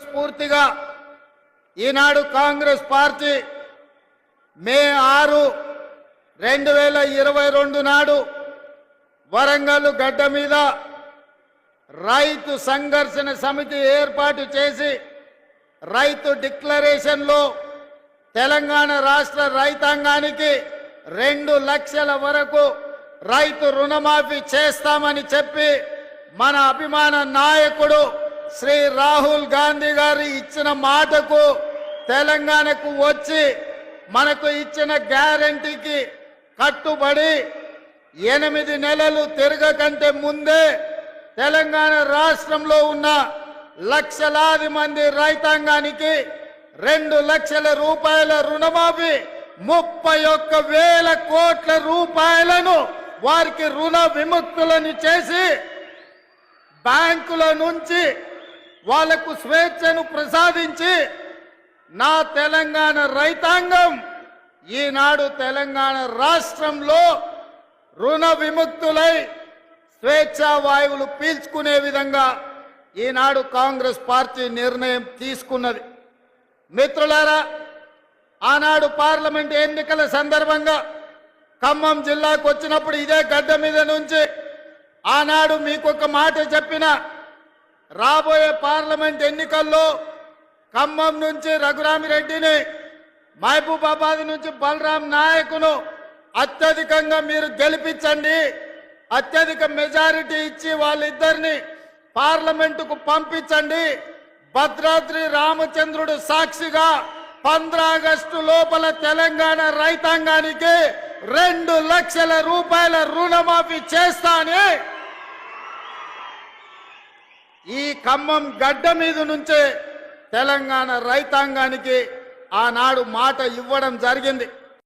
స్ఫూర్తిగా ఈనాడు కాంగ్రెస్ పార్టీ మే 6, 2022 నాడు వరంగల్ గడ్డ మీద రైతు సంఘర్షణ సమితి ఏర్పాటు చేసి రైతు డిక్లరేషన్లో తెలంగాణ రాష్ట్ర రైతాంగానికి 2 లక్షల వరకు రైతు రుణమాఫీ చేస్తామని చెప్పి మన అభిమాన నాయకుడు శ్రీ రాహుల్ గాంధీ గారు ఇచ్చిన మాటకు తెలంగాణకు వచ్చి మనకు ఇచ్చిన గ్యారంటీకి కట్టుబడి 8 నెలలు తిరగకంటే ముందే తెలంగాణ రాష్ట్రంలో ఉన్న లక్షలాది మంది రైతాంగానికి 2 లక్షల రూపాయల రుణమాఫీ 31,000 కోట్ల రూపాయలను వారికి రుణ విముక్తులను చేసి బ్యాంకుల నుంచి వాళ్లకు స్వేచ్ఛను ప్రసాదించి నా తెలంగాణ రైతాంగం ఈనాడు తెలంగాణ రాష్ట్రంలో రుణ విముక్తులై స్వేచ్ఛా వాయువులు పీల్చుకునే విధంగా ఈనాడు కాంగ్రెస్ పార్టీ నిర్ణయం తీసుకున్నది. మిత్రులారా, ఆనాడు పార్లమెంట్ ఎన్నికల సందర్భంగా ఖమ్మం జిల్లాకు వచ్చినప్పుడు ఇదే గడ్డ మీద నుంచి ఆనాడు మీకు ఒక మాట చెప్పిన, రాబోయే పార్లమెంట్ ఎన్నికల్లో ఖమ్మం నుంచి రఘురామిరెడ్డిని, మహబూబాబాద్ నుంచి బలరాం నాయకును అత్యధికంగా మీరు గెలిపించండి, అత్యధిక మెజారిటీ ఇచ్చి వాళ్ళిద్దరిని పార్లమెంటుకు పంపించండి. భద్రాద్రి రామచంద్రుడు సాక్షిగా 15 ఆగస్టు లోపల తెలంగాణ రైతాంగానికి 2 లక్షల రూపాయల రుణమాఫీ చేస్తానే ఈ ఖమ్మం గడ్డ మీద నుంచే తెలంగాణ రైతాంగానికి ఆనాడు మాట ఇవ్వడం జరిగింది.